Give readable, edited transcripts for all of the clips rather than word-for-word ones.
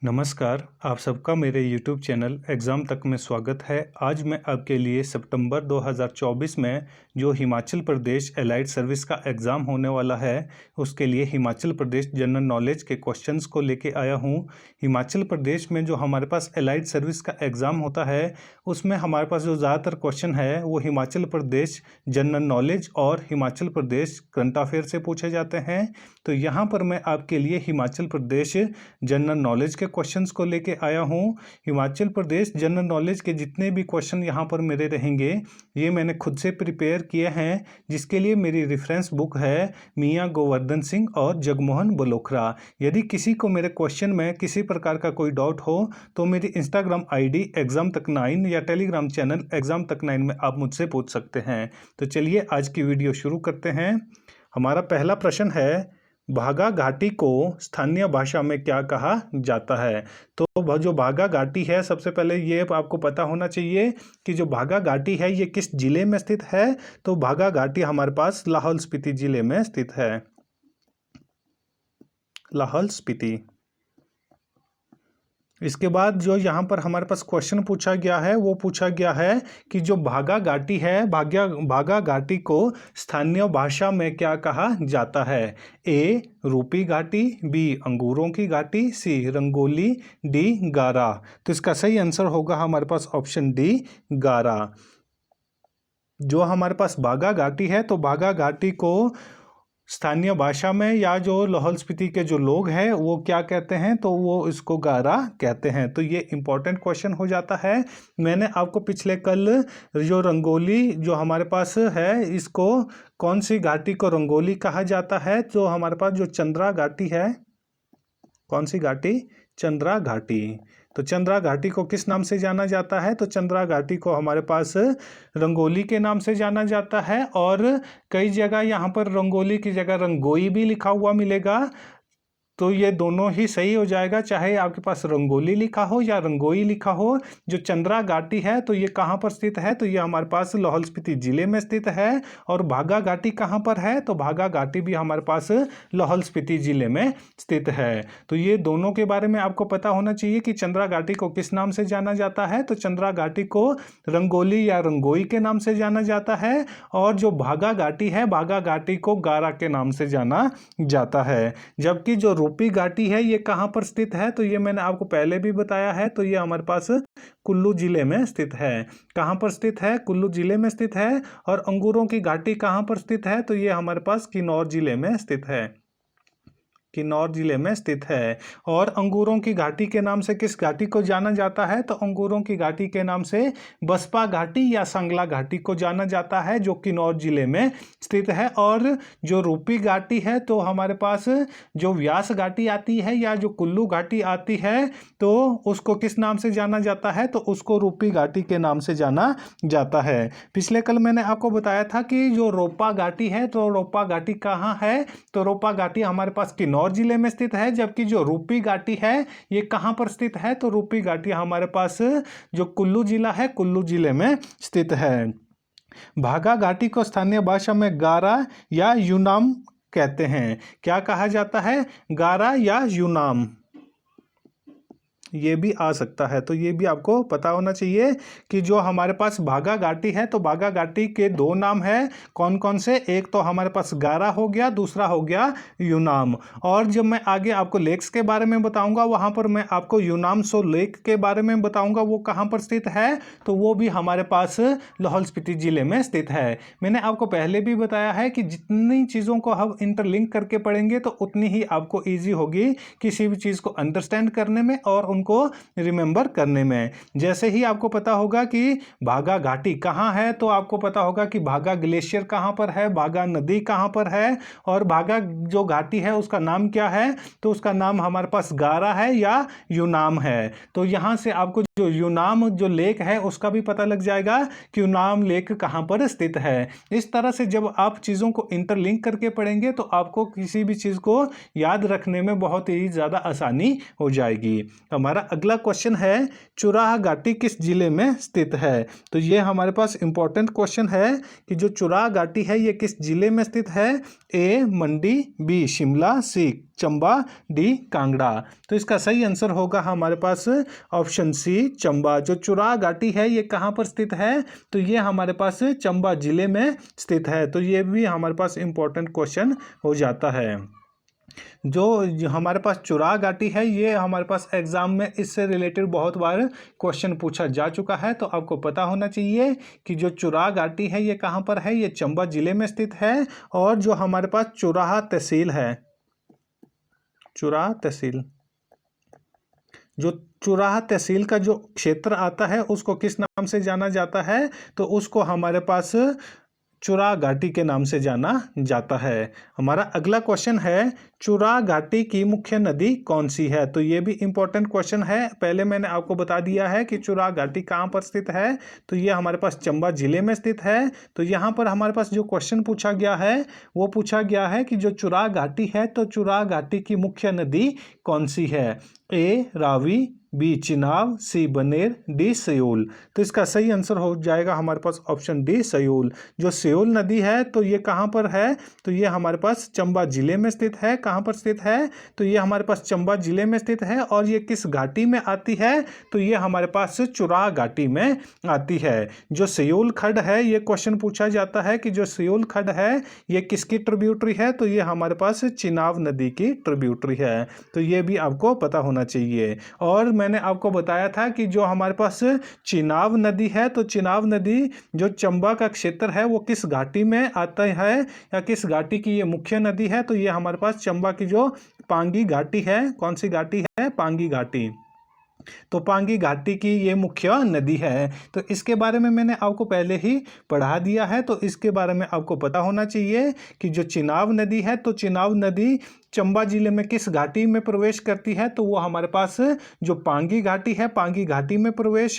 नमस्कार, आप सबका मेरे YouTube चैनल एग्ज़ाम तक में स्वागत है। आज मैं आपके लिए सितंबर 2024 में जो हिमाचल प्रदेश एलाइड सर्विस का एग्ज़ाम होने वाला है, उसके लिए हिमाचल प्रदेश जनरल नॉलेज के क्वेश्चंस को लेके आया हूँ। हिमाचल प्रदेश में जो हमारे पास एलाइड सर्विस का एग्ज़ाम होता है, उसमें हमारे पास जो ज़्यादातर क्वेश्चन है वो हिमाचल प्रदेश जनरल नॉलेज और हिमाचल प्रदेश करंट अफेयर से पूछे जाते हैं। तो यहाँ पर मैं आपके लिए हिमाचल प्रदेश जनरल नॉलेज के क्वेश्चंस को लेके आया हूँ। हिमाचल प्रदेश जनरल नॉलेज के जितने भी क्वेश्चन यहाँ पर मेरे रहेंगे, ये मैंने खुद से प्रिपेयर किए हैं, जिसके लिए मेरी रेफरेंस बुक है मियाँ गोवर्धन सिंह और जगमोहन बलोखरा। यदि किसी को मेरे क्वेश्चन में किसी प्रकार का कोई डाउट हो तो मेरी इंस्टाग्राम आईडी एग्जाम तक 9 या टेलीग्राम चैनल एग्जाम तक 9 में आप मुझसे पूछ सकते हैं। तो चलिए आज की वीडियो शुरू करते हैं। हमारा पहला प्रश्न है, भागा घाटी को स्थानीय भाषा में क्या कहा जाता है। तो जो भागा घाटी है, सबसे पहले ये आपको पता होना चाहिए कि जो भागा घाटी है ये किस जिले में स्थित है। तो भागा घाटी हमारे पास लाहौल स्पीति जिले में स्थित है। लाहौल स्पीति। इसके बाद जो यहाँ पर हमारे पास क्वेश्चन पूछा गया है वो पूछा गया है कि जो भागा घाटी है, भागा घाटी को स्थानीय भाषा में क्या कहा जाता है। ए रूपी घाटी, बी अंगूरों की घाटी, सी रंगोली, डी गारा। तो इसका सही आंसर होगा हमारे पास ऑप्शन डी गारा। जो हमारे पास भागा घाटी है, तो भागा घाटी को स्थानीय भाषा में या जो लाहौल स्पीति के जो लोग हैं वो क्या कहते हैं, तो वो इसको गारा कहते हैं। तो ये इंपॉर्टेंट क्वेश्चन हो जाता है। मैंने आपको पिछले कल जो रंगोली जो हमारे पास है, इसको कौन सी घाटी को रंगोली कहा जाता है, तो हमारे पास जो चंद्रा घाटी है, कौन सी घाटी, चंद्रा घाटी। तो चंद्रा घाटी को किस नाम से जाना जाता है, तो चंद्रा घाटी को हमारे पास रंगोली के नाम से जाना जाता है। और कई जगह यहाँ पर रंगोली की जगह रंगोई भी लिखा हुआ मिलेगा, तो ये दोनों ही सही हो जाएगा, चाहे आपके पास रंगोली लिखा हो या रंगोई लिखा हो। जो चंद्रा घाटी है तो ये कहाँ पर स्थित है, तो ये हमारे पास लाहौल स्पीति जिले में स्थित है। और भागा घाटी कहाँ पर है, तो भागा घाटी भी हमारे पास लाहौल स्पीति जिले में स्थित है। तो ये दोनों के बारे में आपको पता होना चाहिए कि चंद्रा घाटी को किस नाम से जाना जाता है। तो चंद्रा घाटी को रंगोली या रंगोई के नाम से जाना जाता है, और जो भागा घाटी है, भागा घाटी को गारा के नाम से जाना जाता है। जबकि जो रूपी घाटी है ये कहाँ पर स्थित है, तो ये मैंने आपको पहले भी बताया है, तो ये हमारे पास कुल्लू जिले में स्थित है। कहाँ पर स्थित है, कुल्लू जिले में स्थित है। और अंगूरों की घाटी कहाँ पर स्थित है, तो ये हमारे पास किन्नौर जिले में स्थित है, किन्नौर जिले में स्थित है। और अंगूरों की घाटी के नाम से किस घाटी को जाना जाता है, तो अंगूरों की घाटी के नाम से बसपा घाटी या सांगला घाटी को जाना जाता है, जो किन्नौर जिले में स्थित है। और जो रूपी घाटी है, तो हमारे पास जो व्यास घाटी आती है या जो कुल्लू घाटी आती है, तो उसको किस नाम से जाना जाता है, तो उसको रूपी घाटी के नाम से जाना जाता है। पिछले कल मैंने आपको बताया था कि जो रोपा घाटी है, तो रोपा घाटी कहाँ है, तो रोपा घाटी हमारे पास किन्नौर जिले में स्थित है। जबकि जो रूपी घाटी है ये कहां पर स्थित है, तो रूपी घाटी हमारे पास जो कुल्लू जिला है, कुल्लू जिले में स्थित है। भागा घाटी को स्थानीय भाषा में गारा या यूनाम कहते हैं। क्या कहा जाता है, गारा या यूनाम, ये भी आ सकता है। तो ये भी आपको पता होना चाहिए कि जो हमारे पास भागा घाटी है, तो भागा घाटी के दो नाम है, कौन कौन से, एक तो हमारे पास गारा हो गया, दूसरा हो गया यूनाम। और जब मैं आगे आपको लेक्स के बारे में बताऊंगा, वहां पर मैं आपको यूनाम सो लेक के बारे में बताऊंगा, वो कहां पर स्थित है, तो वो भी हमारे पास लाहौल स्पीति जिले में स्थित है। मैंने आपको पहले भी बताया है कि जितनी चीज़ों को हम इंटरलिंक करके पढ़ेंगे तो उतनी ही आपको ईजी होगी किसी भी चीज़ को अंडरस्टैंड करने में और को रिमेंबर करने में। जैसे ही आपको पता होगा कि भागा घाटी कहाँ है, तो आपको पता होगा कि भागा ग्लेशियर कहाँ पर है, भागा नदी कहाँ पर है, और भागा जो घाटी है उसका नाम क्या है, तो उसका नाम हमारे पास गारा है या यूनाम है। तो यहाँ से आपको जो यूनाम जो लेक है उसका भी पता लग जाएगा कि यूनाम लेक कहाँ पर स्थित है। इस तरह से जब आप चीज़ों को इंटरलिंक करके पढ़ेंगे तो आपको किसी भी चीज़ को याद रखने में बहुत ही ज़्यादा आसानी हो जाएगी। हमारा हमारा अगला क्वेश्चन है चुराह घाटी किस जिले में स्थित है। तो ये हमारे पास इंपॉर्टेंट क्वेश्चन है कि जो चुराह घाटी है ये किस जिले में स्थित है। ए मंडी, बी शिमला, सी चंबा, डी कांगड़ा। तो इसका सही आंसर होगा हमारे पास ऑप्शन सी चंबा। जो चुराह घाटी है ये कहाँ पर स्थित है, तो ये हमारे पास चंबा जिले में स्थित है। तो ये भी हमारे पास इंपॉर्टेंट क्वेश्चन हो जाता है। जो हमारे पास चुराह घाटी है ये हमारे पास एग्जाम में इससे रिलेटेड बहुत बार क्वेश्चन पूछा जा चुका है। तो आपको पता होना चाहिए कि जो चुराह घाटी है ये कहाँ पर है, ये चंबा जिले में स्थित है। और जो हमारे पास चुराह तहसील है, चुराह तहसील, जो चुराह तहसील का जो क्षेत्र आता है उसको किस नाम से जाना जाता है, तो उसको हमारे पास चुराह घाटी के नाम से जाना जाता है। हमारा अगला क्वेश्चन है चुराह घाटी की मुख्य नदी कौन सी है। तो ये भी इंपॉर्टेंट क्वेश्चन है। पहले मैंने आपको बता दिया है कि चुराह घाटी कहाँ पर स्थित है, तो ये हमारे पास चंबा जिले में स्थित है। तो यहाँ पर हमारे पास जो क्वेश्चन पूछा गया है वो पूछा गया है कि जो चुराह घाटी है तो चुराह घाटी की मुख्य नदी कौन सी है। ए रावी, बी चिनाब, सी बनेर, डी सयोल। तो इसका सही आंसर हो जाएगा हमारे पास ऑप्शन डी सयोल। जो सयोल नदी है तो ये कहाँ पर है, तो ये हमारे पास चंबा जिले में स्थित है। कहाँ पर स्थित है, तो ये हमारे पास चंबा जिले में स्थित है। और ये किस घाटी में आती है, तो ये हमारे पास चुराह घाटी में आती है। जो सयोल खड्ड है ये क्वेश्चन पूछा जाता है कि जो सयोल खड्ड है ये किसकी ट्रिब्यूटरी है, तो ये हमारे पास चिनाब नदी की ट्रिब्यूटरी है। तो ये भी आपको पता होना चाहिए। और मैंने आपको बताया था कि जो हमारे पास चिनाब नदी है तो चिनाब नदी जो चंबा का क्षेत्र है वो किस घाटी में आता है या किस घाटी की ये मुख्य नदी है, तो ये हमारे पास चंबा की जो पांगी घाटी है, कौन सी घाटी है, पांगी घाटी। तो पांगी घाटी की ये मुख्य नदी है। तो इसके बारे में मैंने आपको पहले ही पढ़ा दिया है। तो इसके बारे में आपको पता होना चाहिए कि जो चिनाब नदी है तो चिनाब नदी चंबा जिले में किस घाटी में प्रवेश करती है, तो वो हमारे पास जो पांगी घाटी है पांगी घाटी में प्रवेश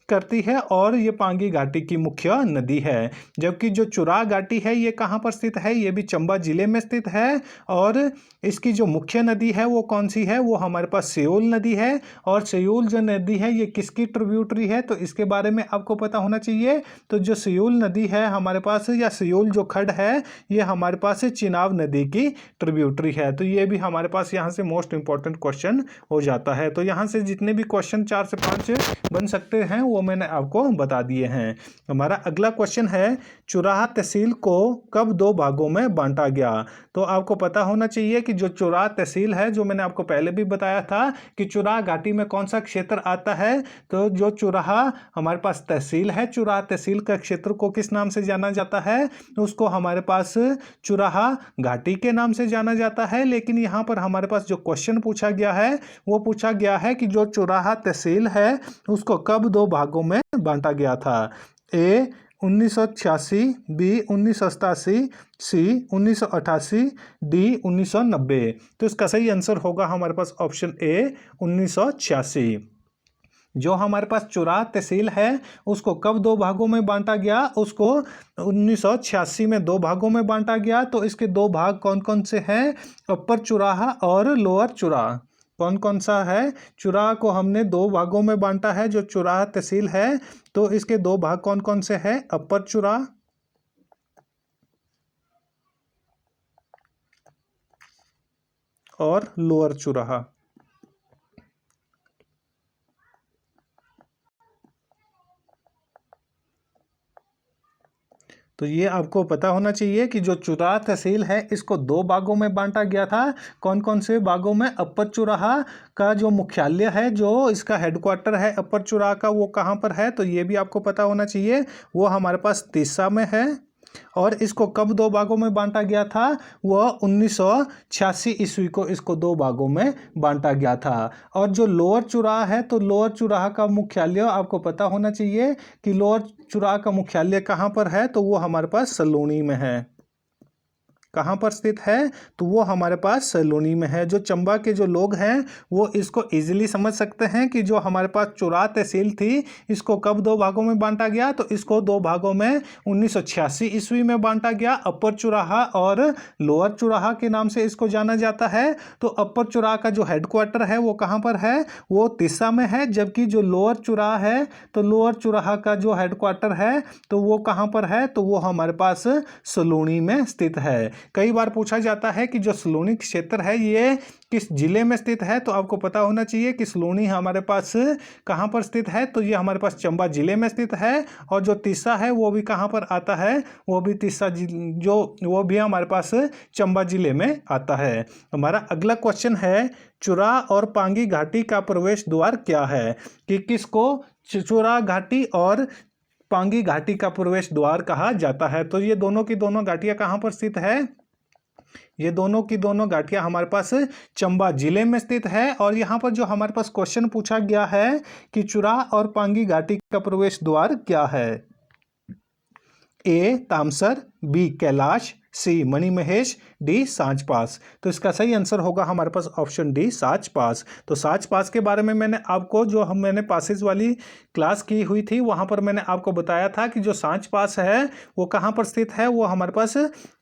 करती है। और ये पांगी घाटी की मुख्य नदी है। जबकि जो चुराह घाटी है ये कहाँ पर स्थित है, ये भी चंबा जिले में स्थित है। और इसकी जो मुख्य नदी है वो कौन सी है, वो हमारे पास सयोल नदी है। और सयोल जो नदी है ये किसकी ट्रिब्यूटरी है, तो इसके बारे में आपको पता होना चाहिए। तो जो सयोल नदी है हमारे पास, या सयोल जो खड्ड है ये हमारे पास चिनाब नदी की ट्रिब्यूटरी है। तो ये भी हमारे पास यहाँ से मोस्ट इंपॉर्टेंट क्वेश्चन हो जाता है। तो यहाँ से जितने भी क्वेश्चन 4 से 5 बन सकते हैं वो मैंने आपको बता दिए हैं। हमारा अगला क्वेश्चन है चुराह तहसील को कब 2 भागों में बांटा गया। तो आपको पता होना चाहिए कि जो चुराह तहसील है, जो मैंने आपको पहले भी बताया था कि चुराह घाटी में कौन सा क्षेत्र आता है, तो जो चुराह हमारे पास तहसील है, चुराह तहसील का क्षेत्र को किस नाम से जाना जाता है, उसको हमारे पास चुराह घाटी के नाम से जाना जाता है। लेकिन यहाँ पर हमारे पास जो क्वेश्चन पूछा गया है वो पूछा गया है कि जो चुराह तहसील है उसको कब 2 भागों में बांटा गया था। ए 1986, बी 1987, सी 1988, डी 1990। तो इसका सही आंसर होगा हमारे पास ऑप्शन ए 1986। जो हमारे पास चुराह तहसील है उसको कब 2 भागों में बांटा गया, उसको 1986 में 2 भागों में बांटा गया। तो इसके 2 भाग कौन कौन से हैं, अपर चुराह और लोअर चुराह। कौन कौन सा है, चुराह को हमने 2 भागों में बांटा है जो चुराह तहसील है। तो इसके 2 भाग कौन कौन से हैं, अपर चुराह और लोअर चुराह। तो ये आपको पता होना चाहिए कि जो चुराह तहसील है इसको 2 भागों में बांटा गया था। कौन कौन से भागों में, अपर चुराह का जो मुख्यालय है, जो इसका हेडक्वार्टर है अपर चुराह का, वो कहाँ पर है, तो ये भी आपको पता होना चाहिए। वो हमारे पास तीसा में है। और इसको कब 2 भागों में बांटा गया था, वह 1986 ईस्वी को इसको 2 भागों में बांटा गया था। और जो लोअर चुराह है तो लोअर चुराह का मुख्यालय आपको पता होना चाहिए कि लोअर चुराह का मुख्यालय कहाँ पर है, तो वो हमारे पास सलूनी में है। कहाँ पर स्थित है? तो वो हमारे पास सलोनी में है। जो चंबा के जो लोग हैं वो इसको इजीली समझ सकते हैं कि जो हमारे पास चुरा तहसील थी इसको कब दो भागों में बांटा गया? तो इसको दो भागों में 1986 ईस्वी में बांटा गया। अपर चुराहा और लोअर चुराहा के नाम से इसको जाना जाता है। तो अपर चुराहा का जो हेडक्वार्टर है वो कहाँ पर है? वो तीसा में है। जबकि जो लोअर चुराहा है तो लोअर चुराहा का जो हेडक्वार्टर है तो वो कहाँ पर है? तो वो हमारे पास सलोनी में स्थित है। कई बार पूछा जाता है कि जो सलोनी क्षेत्र है ये किस जिले में स्थित है? तो आपको पता होना चाहिए कि सलोनी हमारे पास कहाँ पर स्थित है? तो ये हमारे पास चंबा जिले में स्थित है। और जो तीसा है वो भी कहाँ पर आता है? वो भी तीसा जो वो भी हमारे पास चंबा जिले में आता है। हमारा अगला क्वेश्चन है चुरा और पांगी घाटी का प्रवेश द्वार क्या है? कि किसको चुरा घाटी और पांगी घाटी का प्रवेश द्वार कहा जाता है? तो ये दोनों की दोनों घाटियां कहाँ पर स्थित है? ये दोनों की दोनों घाटियां हमारे पास चंबा जिले में स्थित है। और यहाँ पर जो हमारे पास क्वेश्चन पूछा गया है कि चुरा और पांगी घाटी का प्रवेश द्वार क्या है? ए तामसर, बी कैलाश, सी मणिमहेश, डी सांच पास। तो इसका सही आंसर होगा हमारे पास ऑप्शन डी सांच पास। तो सांच पास के बारे में मैंने आपको मैंने पासेस वाली क्लास की हुई थी वहां पर मैंने आपको बताया था कि जो सांच पास है वो कहाँ पर स्थित है? वो हमारे पास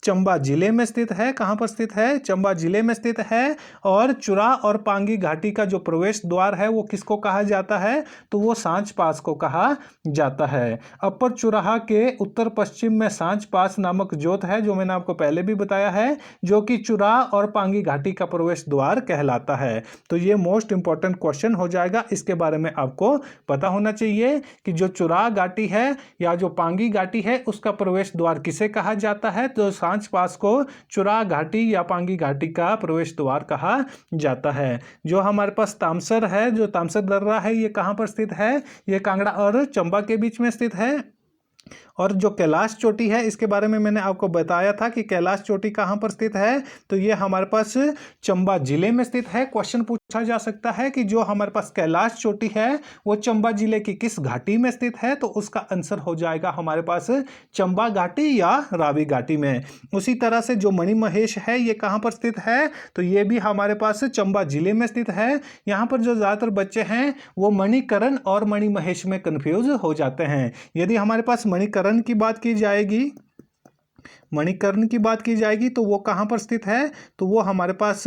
चंबा जिले में स्थित है। कहाँ पर स्थित है? चंबा जिले में स्थित है। और चुरा और पांगी घाटी का जो प्रवेश द्वार है वो किसको कहा जाता है? तो वो सांच पास को कहा जाता है। अपर चुराहा के उत्तर पश्चिम में सांच पास नामक जोत है जो मैंने आपको पहले भी बताया है, जो कि चुरा और पांगी घाटी का प्रवेश द्वार कहलाता है। तो ये मोस्ट इंपॉर्टेंट क्वेश्चन हो जाएगा। इसके बारे में आपको पता होना चाहिए कि जो चुरा घाटी है या जो पांगी घाटी है उसका प्रवेश द्वार किसे कहा जाता है? तो सांच पास को चुरा घाटी या पांगी घाटी का प्रवेश द्वार कहा जाता है। जो हमारे पास तामसर है, जो तामसर दर्रा है, ये कहाँ पर स्थित है? ये कांगड़ा और चंबा के बीच में स्थित है। और जो कैलाश चोटी है इसके बारे में मैंने आपको बताया था कि कैलाश चोटी कहाँ पर स्थित है? तो ये हमारे पास चंबा जिले में स्थित है। क्वेश्चन पूछा जा सकता है कि जो हमारे पास कैलाश चोटी है वो चंबा जिले की किस घाटी में स्थित है? तो उसका आंसर हो जाएगा हमारे पास चंबा घाटी या रावी घाटी में। उसी तरह से जो मणिमहेश है ये कहाँ पर स्थित है? तो ये भी हमारे पास चंबा जिले में स्थित है। यहाँ पर जो ज़्यादातर बच्चे हैं वो मणिकरण और मणिमहेश में कंफ्यूज हो जाते हैं। यदि हमारे पास मणिकरण की बात की जाएगी, मणिकर्ण की बात की जाएगी तो वो कहाँ पर स्थित है? तो वो हमारे पास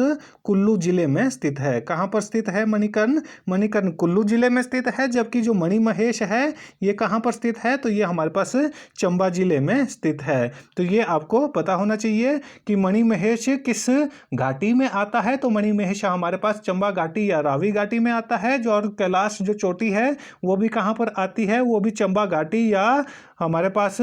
कुल्लू जिले में स्थित है। कहाँ पर स्थित है मणिकर्ण? मणिकर्ण कुल्लू जिले में स्थित है। जबकि जो मणिमहेश है ये कहाँ पर स्थित है? तो ये हमारे पास चंबा जिले में स्थित है। तो ये आपको पता होना चाहिए कि मणिमहेश किस घाटी में आता है। तो मणिमहेश हमारे पास चंबा घाटी या रावी घाटी में आता है। जो और कैलाश जो चोटी है वो भी कहाँ पर आती है? वो भी चंबा घाटी या हमारे पास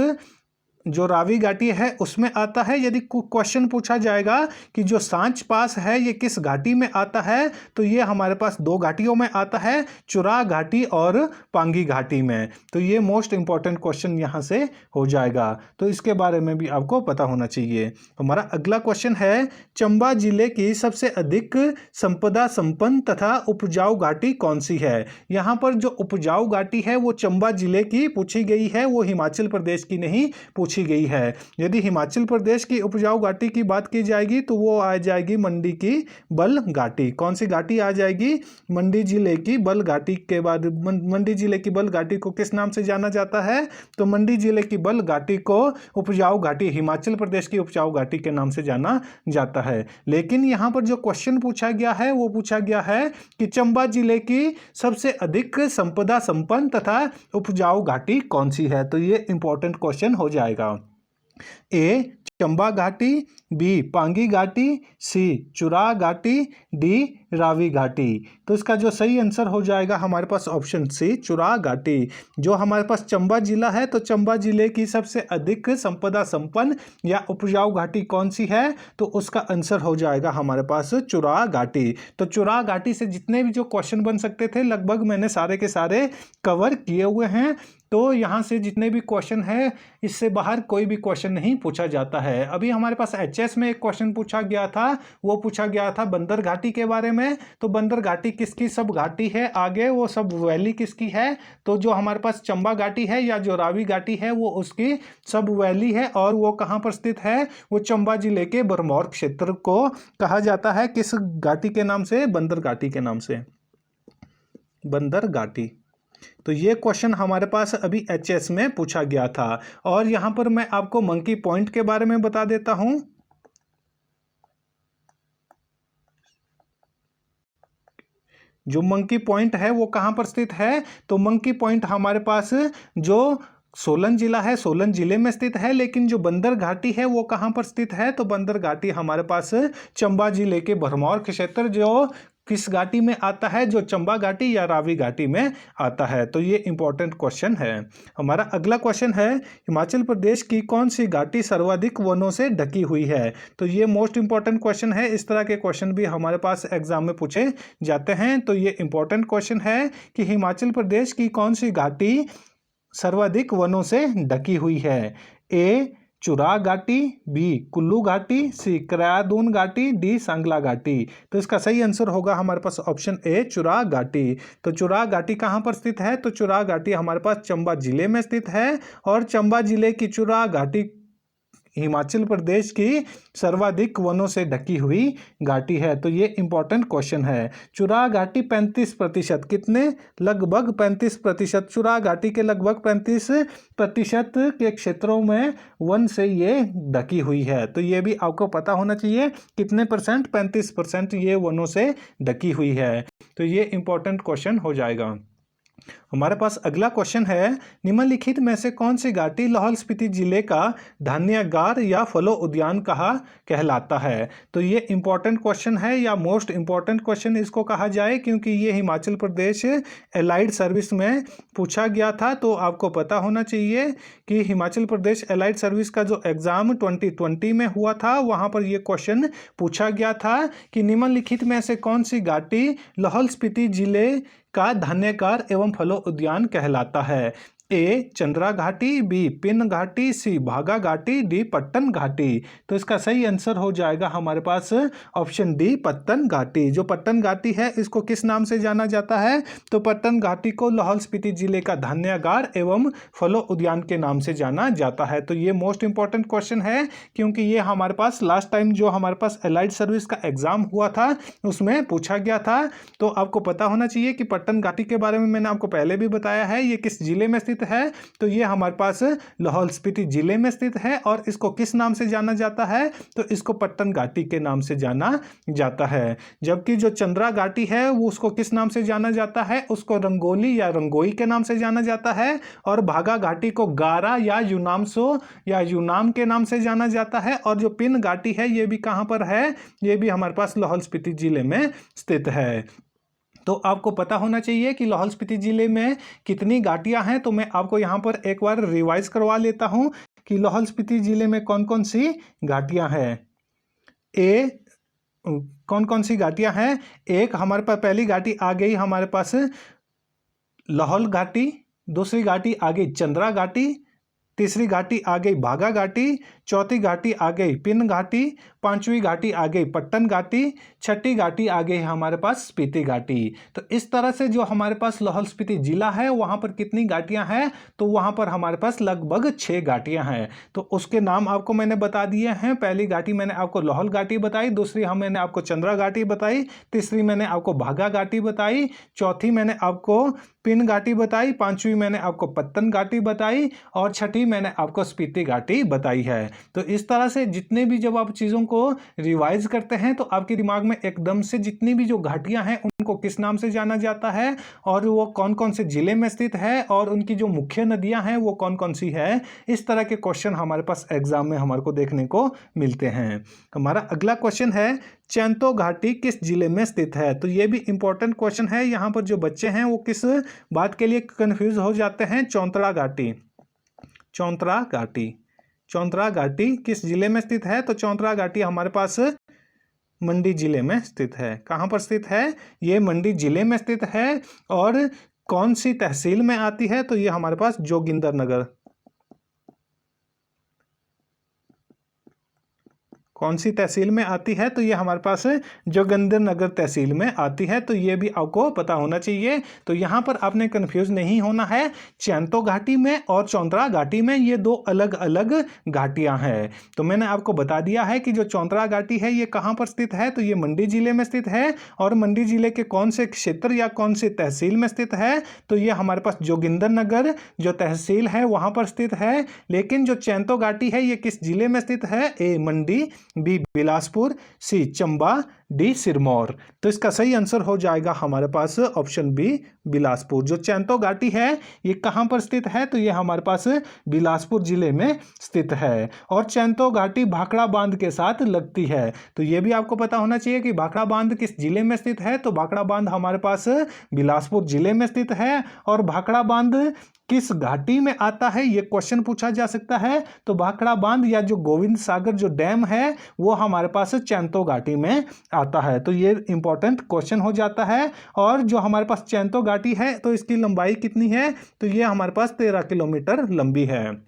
जो रावी घाटी है उसमें आता है। यदि क्वेश्चन पूछा जाएगा कि जो सांच पास है ये किस घाटी में आता है, तो ये हमारे पास दो घाटियों में आता है, चुरा घाटी और पांगी घाटी में। तो ये मोस्ट इंपॉर्टेंट क्वेश्चन यहाँ से हो जाएगा। तो इसके बारे में भी आपको पता होना चाहिए। हमारा अगला क्वेश्चन है चंबा जिले की सबसे अधिक संपदा संपन्न तथा उपजाऊ घाटी कौन सी है? यहाँ पर जो उपजाऊ घाटी है वो चंबा जिले की पूछी गई है, वो हिमाचल प्रदेश की नहीं पूछी गई है। यदि हिमाचल प्रदेश की उपजाऊ घाटी की बात की जाएगी तो वो आ जाएगी मंडी की बल घाटी। कौन सी घाटी आ जाएगी? मंडी जिले की बल घाटी। के बाद मंडी जिले की बल घाटी को किस नाम से जाना जाता है? तो मंडी जिले की बल घाटी को उपजाऊ घाटी, हिमाचल प्रदेश की उपजाऊ घाटी के नाम से जाना जाता है। लेकिन यहाँ पर जो क्वेश्चन पूछा गया है वो पूछा गया है कि चंबा जिले की सबसे अधिक संपदा संपन्न तथा उपजाऊ घाटी कौन सी है? तो ये इंपॉर्टेंट क्वेश्चन हो जाएगा। ए चंबा घाटी, बी पांगी घाटी, सी चुरा घाटी, डी रावी घाटी। तो इसका जो सही आंसर हो जाएगा हमारे पास ऑप्शन सी चुरा घाटी। जो हमारे पास चंबा जिला है तो चंबा जिले की सबसे अधिक संपदा संपन्न या उपजाऊ घाटी कौन सी है? तो उसका आंसर हो जाएगा हमारे पास चुरा घाटी। तो चुरा घाटी से जितने भी जो क्वेश्चन बन सकते थे लगभग मैंने सारे के सारे कवर किए हुए हैं। तो यहाँ से जितने भी क्वेश्चन है इससे बाहर कोई भी क्वेश्चन नहीं पूछा जाता है। अभी हमारे पास एचएस में एक क्वेश्चन पूछा गया था, वो पूछा गया था बंदर घाटी के बारे में। तो बंदर घाटी किसकी सब घाटी है, आगे वो सब वैली किसकी है, तो जो हमारे पास चंबा घाटी है या जो रावी घाटी है वो उसकी सब वैली है, और वो कहाँ पर स्थित है, वो चंबा जिले के भरमौर क्षेत्र को कहा जाता है। किस घाटी के नाम से, बंदर घाटी के नाम से, बंदर घाटी। तो ये क्वेश्चन हमारे पास अभी एचएस में पूछा गया था। और यहां पर मैं आपको मंकी पॉइंट के बारे में बता देता हूं। जो मंकी पॉइंट है वो कहां पर स्थित है, तो मंकी पॉइंट हमारे पास जो सोलन जिला है, सोलन जिले में स्थित है। लेकिन जो बंदर घाटी है वो कहां पर स्थित है, तो बंदर घाटी हमारे पास चंबा जिले के भरमौर क्षेत्र, जो किस घाटी में आता है, जो चंबा घाटी या रावी घाटी में आता है। तो ये इंपॉर्टेंट क्वेश्चन है। हमारा अगला क्वेश्चन है, हिमाचल प्रदेश की कौन सी घाटी सर्वाधिक वनों से ढकी हुई है। तो ये मोस्ट इंपॉर्टेंट क्वेश्चन है। इस तरह के क्वेश्चन भी हमारे पास एग्जाम में पूछे जाते हैं। तो ये इंपॉर्टेंट क्वेश्चन है कि हिमाचल प्रदेश की कौन सी घाटी सर्वाधिक वनों से ढकी हुई है। ए चुराग घाटी, बी कुल्लू घाटी, सी करादून घाटी, डी सांगला घाटी। तो इसका सही आंसर होगा हमारे पास ऑप्शन ए चुराग घाटी। तो चुराग घाटी कहाँ पर स्थित है, तो चुराग घाटी हमारे पास चंबा जिले में स्थित है, और चंबा जिले की चुराग घाटी हिमाचल प्रदेश की सर्वाधिक वनों से ढकी हुई घाटी है। तो ये इंपॉर्टेंट क्वेश्चन है। चुराग घाटी 35%, कितने, लगभग 35%, चुराग घाटी के लगभग 35% के क्षेत्रों में वन से ये ढकी हुई है। तो ये भी आपको पता होना चाहिए कितने परसेंट, 35% ये वनों से ढकी हुई है। तो ये इंपॉर्टेंट क्वेश्चन हो जाएगा। हमारे पास अगला क्वेश्चन है, निम्नलिखित में से कौन सी घाटी लाहौल स्पीति जिले का धान्यागार या फलो उद्यान कहा कहलाता है। तो ये इंपॉर्टेंट क्वेश्चन है, या मोस्ट इंपॉर्टेंट क्वेश्चन इसको कहा जाए, क्योंकि ये हिमाचल प्रदेश एलाइड सर्विस में पूछा गया था। तो आपको पता होना चाहिए कि हिमाचल प्रदेश एलाइड सर्विस का जो एग्जाम 2020 में हुआ था, वहां पर यह क्वेश्चन पूछा गया था कि निम्नलिखित में से कौन सी घाटी लाहौल स्पीति जिले का धान्यागार एवं फलो उद्यान कहलाता है। ए चंद्रा घाटी, बी पिन घाटी, सी भागा घाटी, डी पट्टन घाटी। तो इसका सही आंसर हो जाएगा हमारे पास ऑप्शन डी पट्टन घाटी। जो पट्टन घाटी है इसको किस नाम से जाना जाता है, तो पट्टन घाटी को लाहौल स्पीति जिले का धान्यागार एवं फलो उद्यान के नाम से जाना जाता है। तो ये मोस्ट इंपॉर्टेंट क्वेश्चन है, क्योंकि ये हमारे पास लास्ट टाइम जो हमारे पास एलाइड सर्विस का एग्जाम हुआ था उसमें पूछा गया था। तो आपको पता होना चाहिए कि पट्टन घाटी के बारे में मैंने आपको पहले भी बताया है, ये किस जिले में स्थित है, तो ये हमारे पास लाहौल स्पीति जिले में स्थित है। और इसको किस नाम से जाना जाता है, तो इसको पट्टन घाटी के नाम से जाना जाता है। जबकि जो चंद्रा घाटी है वो उसको किस नाम से जाना जाता है, उसको रंगोली या रंगोई के नाम से जाना जाता है। और भागा घाटी को गारा या यूनामसो या यूनाम के नाम से जाना जाता है। और जो पिन घाटी है ये भी कहां पर है, ये भी हमारे पास लाहौल स्पीति जिले में स्थित है। तो आपको पता होना चाहिए कि लाहौल स्पीति जिले में कितनी घाटियां हैं। तो मैं आपको यहां पर एक बार रिवाइज करवा लेता हूं कि लाहौल स्पीति जिले में कौन कौन सी घाटियां हैं। ए कौन कौन सी घाटियां हैं, एक हमारे पास पहली घाटी आ गई हमारे पास लाहौल घाटी, दूसरी घाटी आ गई चंद्रा घाटी, तीसरी घाटी आ गई भागा घाटी, चौथी घाटी आ गई पिन घाटी, पांचवी घाटी आ गई पट्टन घाटी, छठी घाटी आ गई हमारे पास स्पीति घाटी। तो इस तरह से जो हमारे पास लाहौल स्पीति जिला है वहां पर कितनी घाटियां हैं, तो वहां पर हमारे पास लगभग 6 घाटियां हैं। तो उसके नाम आपको मैंने बता दिए हैं। पहली घाटी मैंने आपको लाहौल घाटी बताई, दूसरी मैंने आपको चंद्रा घाटी बताई, तीसरी मैंने आपको भागा घाटी बताई, चौथी मैंने आपको पिन घाटी बताई, पांचवी मैंने आपको पत्तन घाटी बताई, और छठी मैंने आपको स्पीति घाटी बताई है। तो इस तरह से जितने भी जब आप चीज़ों को रिवाइज करते हैं तो आपके दिमाग में एकदम से जितनी भी जो घाटियां हैं उनको किस नाम से जाना जाता है, और वो कौन कौन से जिले में स्थित है, और उनकी जो मुख्य नदियां हैं वो कौन कौन सी है। इस तरह के क्वेश्चन हमारे पास एग्जाम में हमारे को देखने को मिलते हैं। हमारा अगला क्वेश्चन है, चैंतो घाटी किस जिले में स्थित है। तो ये भी इंपॉर्टेंट क्वेश्चन है। यहाँ पर जो बच्चे हैं वो किस बात के लिए कंफ्यूज हो जाते हैं, चौंतरा घाटी। चौंतरा घाटी, चौंतरा घाटी किस जिले में स्थित है, तो चौंतरा घाटी हमारे पास मंडी जिले में स्थित है। कहाँ पर स्थित है, ये मंडी जिले में स्थित है। और कौन सी तहसील में आती है, तो ये हमारे पास जोगिंदर नगर, कौन सी तहसील में आती है? तो ये हमारे पास जोगिंदरनगर तहसील में आती है। तो ये भी आपको पता होना चाहिए। तो यहाँ पर आपने कंफ्यूज नहीं होना है। चैंतो घाटी में और चौंतरा घाटी में ये दो अलग अलग घाटियाँ हैं। तो मैंने आपको बता दिया है कि जो चौंतरा घाटी है ये कहाँ पर स्थित है? तो ये मंडी जिले में स्थित है। और मंडी जिले के कौन से क्षेत्र या कौन से तहसील में स्थित है? तो ये हमारे पास जोगिंदरनगर जो तहसील है वहाँ पर स्थित है। लेकिन जो चैंतो घाटी है ये किस जिले में स्थित है? ए मंडी, बी बिलासपुर, सी चंबा, डी सिरमौर। तो इसका सही आंसर हो जाएगा हमारे पास ऑप्शन बी बिलासपुर। जो चैंतो घाटी है ये कहाँ पर स्थित है? तो ये हमारे पास बिलासपुर जिले में स्थित है। और चैंतो घाटी भाखड़ा बांध के साथ लगती है। तो ये भी आपको पता होना चाहिए कि भाखड़ा बांध किस जिले में स्थित है। तो भाखड़ा बांध हमारे पास बिलासपुर जिले में स्थित है। और भाखड़ा बांध किस घाटी में आता है ये क्वेश्चन पूछा जा सकता है। तो भाखड़ा बांध या जो गोविंद सागर जो डैम है वो हमारे पास चैंतो घाटी में आता है। तो ये इंपॉर्टेंट क्वेश्चन हो जाता है। और जो हमारे पास चैंतो घाटी है तो इसकी लंबाई कितनी है? तो ये हमारे पास 13 किलोमीटर लंबी है।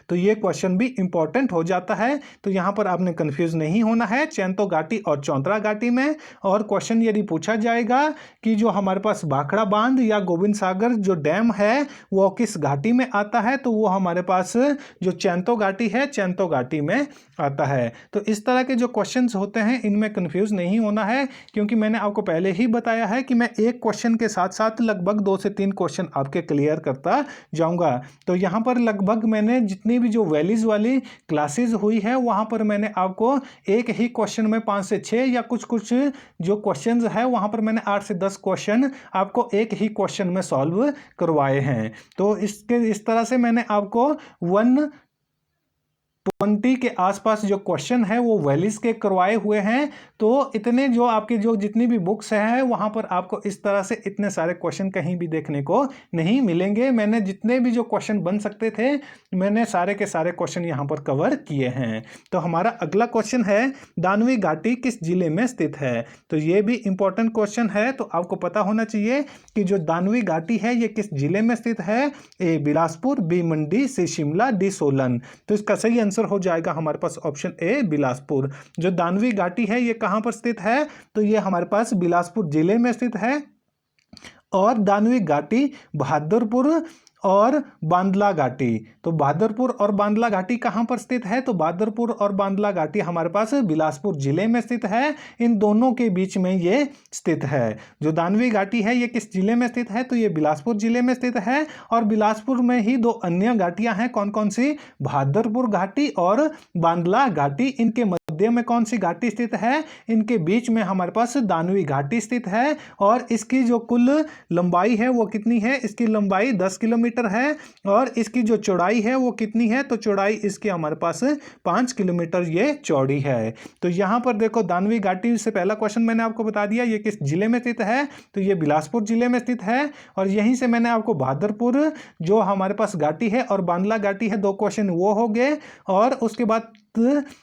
तो ये क्वेश्चन भी इंपॉर्टेंट हो जाता है। तो यहाँ पर आपने कंफ्यूज नहीं होना है चैंतो घाटी और चौंतरा घाटी में। और क्वेश्चन यदि पूछा जाएगा कि जो हमारे पास भाखड़ा बांध या गोविंद सागर जो डैम है वो किस घाटी में आता है, तो वो हमारे पास जो चैंतो घाटी है चैंतो घाटी में आता है। तो इस तरह के जो क्वेश्चंस होते हैं इनमें कंफ्यूज नहीं होना है, क्योंकि मैंने आपको पहले ही बताया है कि मैं एक क्वेश्चन के साथ साथ लगभग 2 से 3 क्वेश्चन आपके क्लियर करता जाऊंगा। तो यहाँ पर लगभग मैंने जितनी भी जो वैलीज वाली क्लासेस हुई है वहाँ पर मैंने आपको एक ही क्वेश्चन में 5 से 6 या कुछ कुछ जो क्वेश्चंस है वहाँ पर मैंने 8 से 10 क्वेश्चन आपको एक ही क्वेश्चन में सॉल्व करवाए हैं। तो इस तरह से मैंने आपको 120 के आसपास जो क्वेश्चन है वो वैलीज के करवाए हुए हैं। तो इतने जो आपके जो जितनी भी बुक्स हैं वहाँ पर आपको इस तरह से इतने सारे क्वेश्चन कहीं भी देखने को नहीं मिलेंगे। मैंने जितने भी जो क्वेश्चन बन सकते थे मैंने सारे के सारे क्वेश्चन यहाँ पर कवर किए हैं। तो हमारा अगला क्वेश्चन है दानवी घाटी किस जिले में स्थित है। तो ये भी इंपॉर्टेंट क्वेश्चन है। तो आपको पता होना चाहिए कि जो दानवी घाटी है ये किस जिले में स्थित है। ए बिलासपुर, बी मंडी, सी शिमला, डी सोलन। तो इसका सही आंसर हो जाएगा हमारे पास ऑप्शन ए बिलासपुर। जो दानवी घाटी है ये कहां पर स्थित है, तो ये हमारे पास बिलासपुर जिले में स्थित है। और दानवी घाटी बहादुरपुर और बांदला घाटी, तो बहादुरपुर और बांदला घाटी कहां पर स्थित है। तो बहादुरपुर और बांदला घाटी हमारे पास बिलासपुर जिले में स्थित है। इन दोनों के बीच में ये स्थित है। जो दानवी घाटी है ये किस जिले में स्थित है, तो ये बिलासपुर जिले में स्थित है। और बिलासपुर में ही 2 अन्य घाटियां हैं, कौन कौन सी, बहादुरपुर घाटी और बांदला घाटी। इनके मध्य में कौन सी घाटी स्थित है, इनके बीच में हमारे पास दानवी घाटी स्थित है। और इसकी जो कुल लंबाई है वो कितनी है, इसकी लंबाई 10 किलोमीटर है। और इसकी जो चौड़ाई है वो कितनी है, तो चौड़ाई इसकी हमारे पास 5 किलोमीटर ये चौड़ी है। तो यहां पर देखो दानवी घाटी से पहला क्वेश्चन मैंने आपको बता दिया ये किस जिले में स्थित है, तो ये बिलासपुर जिले में स्थित है। और यहीं से मैंने आपको बहादुरपुर जो हमारे पास घाटी है और बांदला घाटी है 2 क्वेश्चन वो हो गए। और उसके बाद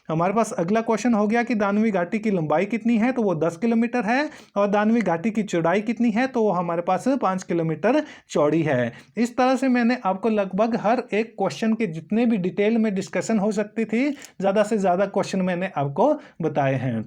हमारे पास अगला क्वेश्चन हो गया कि दानवी घाटी की लंबाई कितनी है, तो वो 10 किलोमीटर है। और दानवी घाटी की चौड़ाई कितनी है, तो वो हमारे पास 5 किलोमीटर चौड़ी है। इस तरह से मैंने आपको लगभग हर एक क्वेश्चन के जितने भी डिटेल में डिस्कशन हो सकती थी ज़्यादा से ज़्यादा क्वेश्चन मैंने आपको बताए हैं।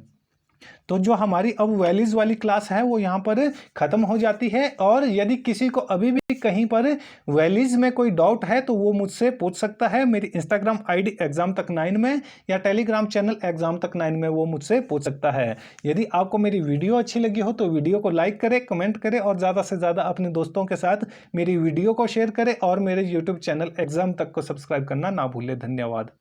तो जो हमारी अब वैलीज वाली क्लास है वो यहाँ पर ख़त्म हो जाती है। और यदि किसी को अभी भी कहीं पर वैलीज में कोई डाउट है तो वो मुझसे पूछ सकता है। मेरी इंस्टाग्राम आईडी एग्जाम तक 9 में या टेलीग्राम चैनल एग्जाम तक 9 में वो मुझसे पूछ सकता है। यदि आपको मेरी वीडियो अच्छी लगी हो तो वीडियो को लाइक करें, कमेंट करें और ज़्यादा से ज़्यादा अपने दोस्तों के साथ मेरी वीडियो को शेयर करें। और मेरे यूट्यूब चैनल एग्जाम तक को सब्सक्राइब करना ना भूलें। धन्यवाद।